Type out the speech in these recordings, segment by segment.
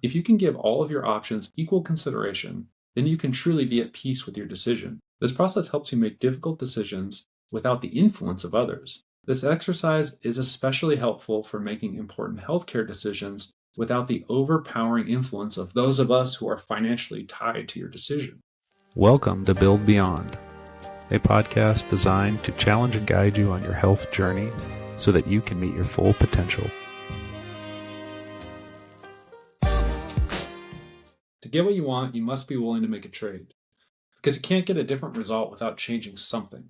If you can give all of your options equal consideration, then you can truly be at peace with your decision. This process helps you make difficult decisions without the influence of others. This exercise is especially helpful for making important healthcare decisions without the overpowering influence of those of us who are financially tied to your decision. Welcome to Build Beyond, a podcast designed to challenge and guide you on your health journey so that you can meet your full potential. To get what you want, you must be willing to make a trade, because you can't get a different result without changing something.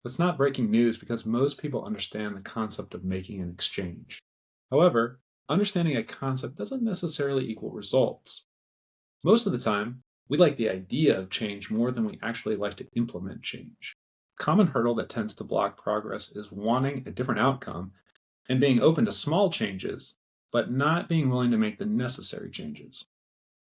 That's not breaking news because most people understand the concept of making an exchange. However, understanding a concept doesn't necessarily equal results. Most of the time, we like the idea of change more than we actually like to implement change. A common hurdle that tends to block progress is wanting a different outcome and being open to small changes, but not being willing to make the necessary changes.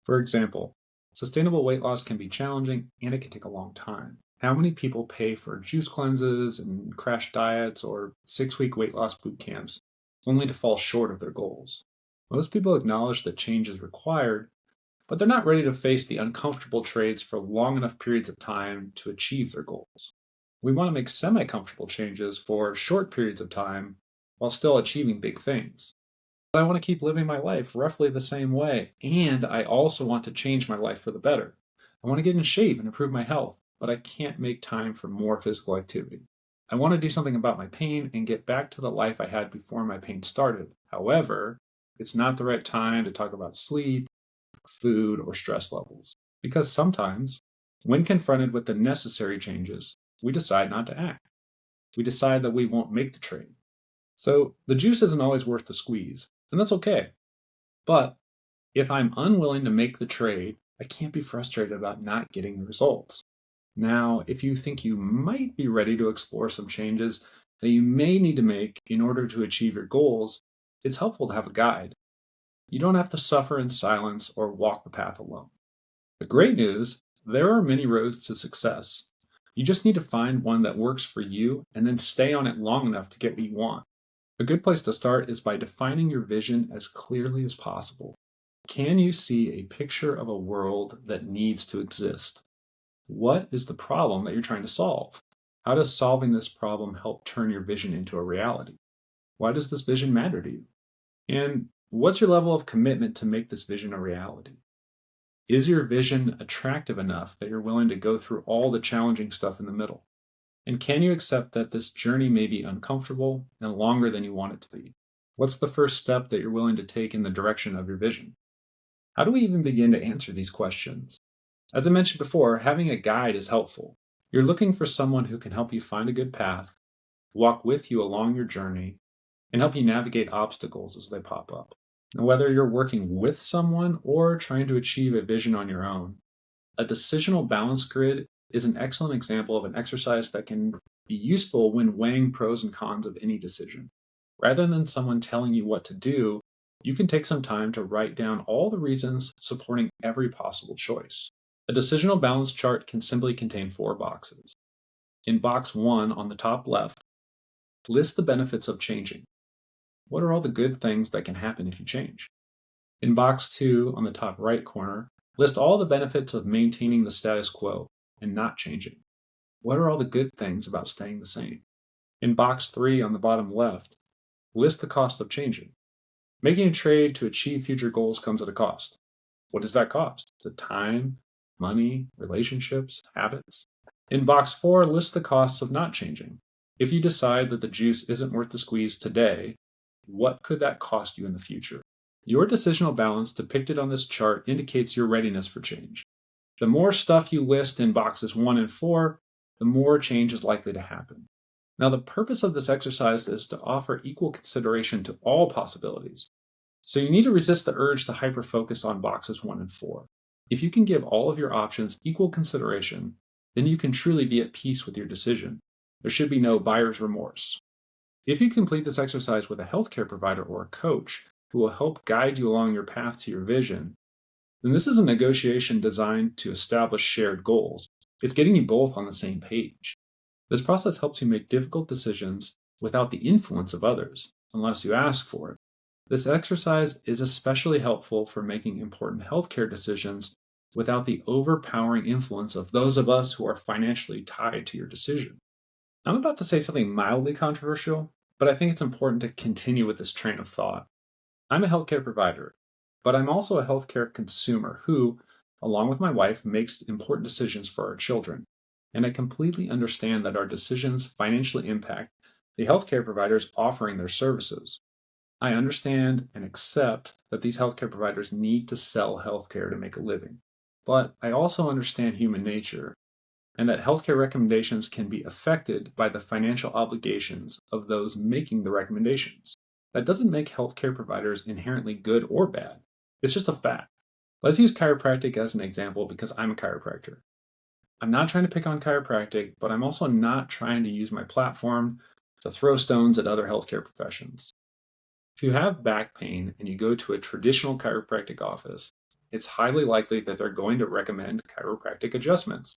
For example, sustainable weight loss can be challenging and it can take a long time. How many people pay for juice cleanses and crash diets or 6-week weight loss boot camps only to fall short of their goals? Most people acknowledge that change is required, but they're not ready to face the uncomfortable trades for long enough periods of time to achieve their goals. We want to make semi-comfortable changes for short periods of time while still achieving big things. I want to keep living my life roughly the same way, and I also want to change my life for the better. I want to get in shape and improve my health, but I can't make time for more physical activity. I want to do something about my pain and get back to the life I had before my pain started. However, it's not the right time to talk about sleep, food, or stress levels, because sometimes, when confronted with the necessary changes, we decide not to act. We decide that we won't make the trade. So the juice isn't always worth the squeeze, and that's okay. But if I'm unwilling to make the trade, I can't be frustrated about not getting the results. Now, if you think you might be ready to explore some changes that you may need to make in order to achieve your goals, it's helpful to have a guide. You don't have to suffer in silence or walk the path alone. The great news, there are many roads to success. You just need to find one that works for you and then stay on it long enough to get what you want. A good place to start is by defining your vision as clearly as possible. Can you see a picture of a world that needs to exist? What is the problem that you're trying to solve? How does solving this problem help turn your vision into a reality? Why does this vision matter to you? And what's your level of commitment to make this vision a reality? Is your vision attractive enough that you're willing to go through all the challenging stuff in the middle? And can you accept that this journey may be uncomfortable and longer than you want it to be? What's the first step that you're willing to take in the direction of your vision? How do we even begin to answer these questions? As I mentioned before, having a guide is helpful. You're looking for someone who can help you find a good path, walk with you along your journey, and help you navigate obstacles as they pop up. And whether you're working with someone or trying to achieve a vision on your own, a decisional balance grid is an excellent example of an exercise that can be useful when weighing pros and cons of any decision. Rather than someone telling you what to do, you can take some time to write down all the reasons supporting every possible choice. A decisional balance chart can simply contain 4 boxes. In box 1 on the top left, list the benefits of changing. What are all the good things that can happen if you change? In box 2 on the top right corner, list all the benefits of maintaining the status quo and not changing. What are all the good things about staying the same? In box 3 on the bottom left, list the cost of changing. Making a trade to achieve future goals comes at a cost. What does that cost? Is it time, money, relationships, habits? In box 4, list the costs of not changing. If you decide that the juice isn't worth the squeeze today, what could that cost you in the future? Your decisional balance depicted on this chart indicates your readiness for change. The more stuff you list in boxes 1 and 4, the more change is likely to happen. Now, the purpose of this exercise is to offer equal consideration to all possibilities. So you need to resist the urge to hyper-focus on boxes 1 and 4. If you can give all of your options equal consideration, then you can truly be at peace with your decision. There should be no buyer's remorse. If you complete this exercise with a healthcare provider or a coach who will help guide you along your path to your vision, then this is a negotiation designed to establish shared goals. It's getting you both on the same page. This process helps you make difficult decisions without the influence of others, unless you ask for it. This exercise is especially helpful for making important healthcare decisions without the overpowering influence of those of us who are financially tied to your decision. I'm about to say something mildly controversial, but I think it's important to continue with this train of thought. I'm a healthcare provider, but I'm also a healthcare consumer who, along with my wife, makes important decisions for our children. And I completely understand that our decisions financially impact the healthcare providers offering their services. I understand and accept that these healthcare providers need to sell healthcare to make a living. But I also understand human nature and that healthcare recommendations can be affected by the financial obligations of those making the recommendations. That doesn't make healthcare providers inherently good or bad. It's just a fact. Let's use chiropractic as an example because I'm a chiropractor. I'm not trying to pick on chiropractic, but I'm also not trying to use my platform to throw stones at other healthcare professions. If you have back pain and you go to a traditional chiropractic office, it's highly likely that they're going to recommend chiropractic adjustments.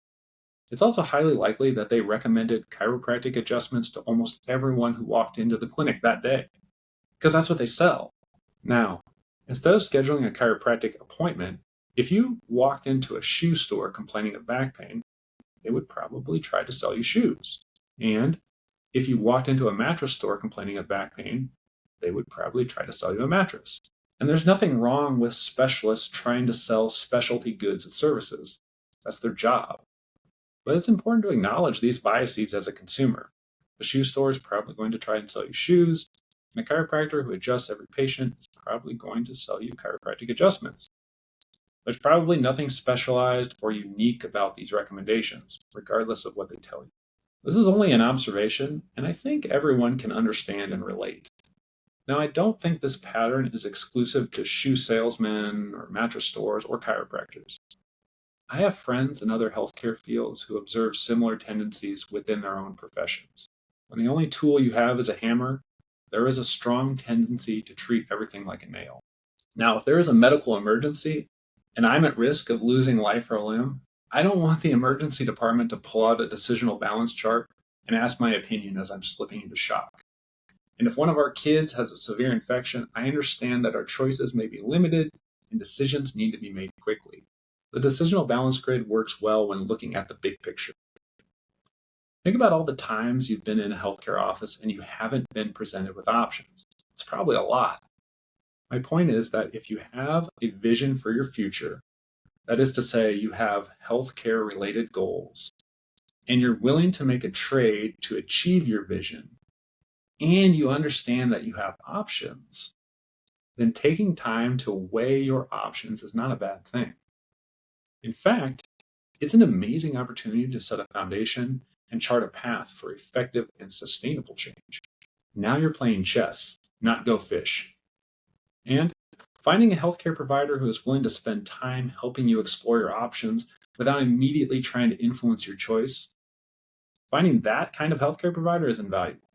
It's also highly likely that they recommended chiropractic adjustments to almost everyone who walked into the clinic that day, because that's what they sell. Now, instead of scheduling a chiropractic appointment, if you walked into a shoe store complaining of back pain, they would probably try to sell you shoes. And if you walked into a mattress store complaining of back pain, they would probably try to sell you a mattress. And there's nothing wrong with specialists trying to sell specialty goods and services. That's their job. But it's important to acknowledge these biases as a consumer. The shoe store is probably going to try and sell you shoes, and a chiropractor who adjusts every patient is probably going to sell you chiropractic adjustments. There's probably nothing specialized or unique about these recommendations, regardless of what they tell you. This is only an observation, and I think everyone can understand and relate. Now, I don't think this pattern is exclusive to shoe salesmen or mattress stores or chiropractors. I have friends in other healthcare fields who observe similar tendencies within their own professions. When the only tool you have is a hammer, there is a strong tendency to treat everything like a nail. Now, if there is a medical emergency and I'm at risk of losing life or limb, I don't want the emergency department to pull out a decisional balance chart and ask my opinion as I'm slipping into shock. And if one of our kids has a severe infection, I understand that our choices may be limited and decisions need to be made quickly. The decisional balance grid works well when looking at the big picture. Think about all the times you've been in a healthcare office and you haven't been presented with options. It's probably a lot. My point is that if you have a vision for your future, that is to say, you have healthcare related goals, and you're willing to make a trade to achieve your vision, and you understand that you have options, then taking time to weigh your options is not a bad thing. In fact, it's an amazing opportunity to set a foundation and chart a path for effective and sustainable change. Now you're playing chess, not go fish. And finding a healthcare provider who is willing to spend time helping you explore your options without immediately trying to influence your choice, finding that kind of healthcare provider is invaluable.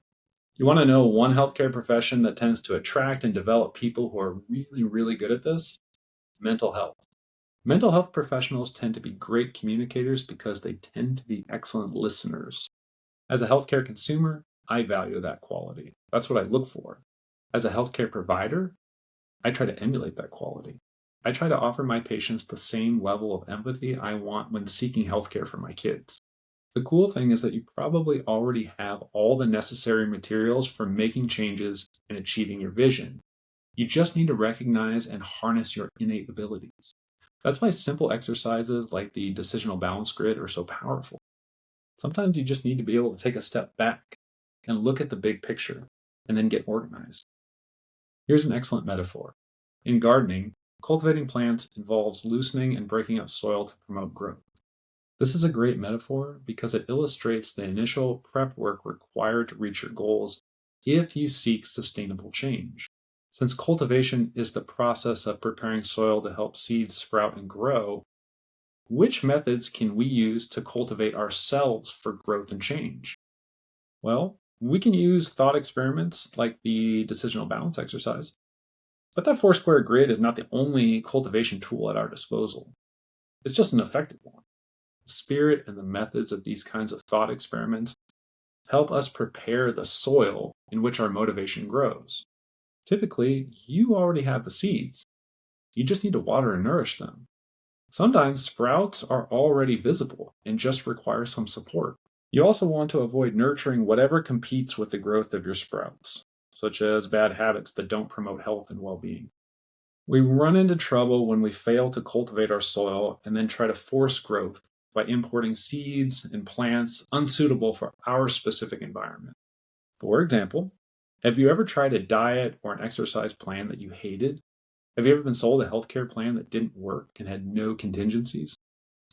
You want to know one healthcare profession that tends to attract and develop people who are really, really good at this? Mental health. Mental health professionals tend to be great communicators because they tend to be excellent listeners. As a healthcare consumer, I value that quality. That's what I look for. As a healthcare provider, I try to emulate that quality. I try to offer my patients the same level of empathy I want when seeking healthcare for my kids. The cool thing is that you probably already have all the necessary materials for making changes and achieving your vision. You just need to recognize and harness your innate abilities. That's why simple exercises like the decisional balance grid are so powerful. Sometimes you just need to be able to take a step back and look at the big picture and then get organized. Here's an excellent metaphor. In gardening, cultivating plants involves loosening and breaking up soil to promote growth. This is a great metaphor because it illustrates the initial prep work required to reach your goals if you seek sustainable change. Since cultivation is the process of preparing soil to help seeds sprout and grow, which methods can we use to cultivate ourselves for growth and change? Well, we can use thought experiments like the decisional balance exercise, but that four square grid is not the only cultivation tool at our disposal. It's just an effective one. The spirit and the methods of these kinds of thought experiments help us prepare the soil in which our motivation grows. Typically, you already have the seeds. You just need to water and nourish them. Sometimes sprouts are already visible and just require some support. You also want to avoid nurturing whatever competes with the growth of your sprouts, such as bad habits that don't promote health and well being. We run into trouble when we fail to cultivate our soil and then try to force growth by importing seeds and plants unsuitable for our specific environment. For example, have you ever tried a diet or an exercise plan that you hated? Have you ever been sold a healthcare plan that didn't work and had no contingencies?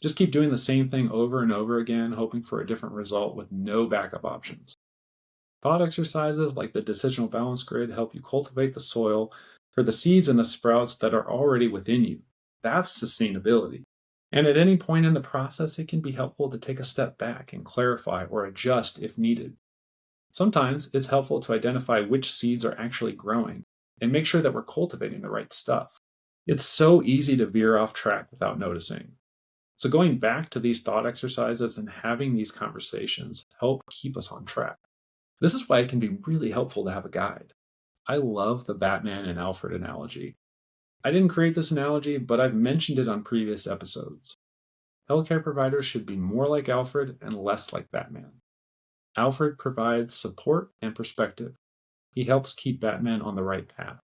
Just keep doing the same thing over and over again, hoping for a different result with no backup options. Thought exercises like the decisional balance grid help you cultivate the soil for the seeds and the sprouts that are already within you. That's sustainability. And at any point in the process, it can be helpful to take a step back and clarify or adjust if needed. Sometimes it's helpful to identify which seeds are actually growing and make sure that we're cultivating the right stuff. It's so easy to veer off track without noticing. So, going back to these thought exercises and having these conversations help keep us on track. This is why it can be really helpful to have a guide. I love the Batman and Alfred analogy. I didn't create this analogy, but I've mentioned it on previous episodes. Healthcare providers should be more like Alfred and less like Batman. Alfred provides support and perspective. He helps keep Batman on the right path.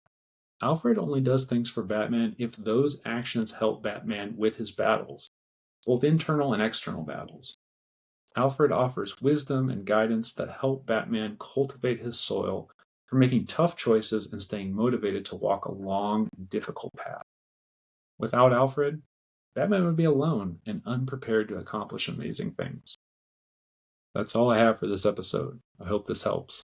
Alfred only does things for Batman if those actions help Batman with his battles, both internal and external battles. Alfred offers wisdom and guidance that help Batman cultivate his soil for making tough choices and staying motivated to walk a long and difficult path. Without Alfred, Batman would be alone and unprepared to accomplish amazing things. That's all I have for this episode. I hope this helps.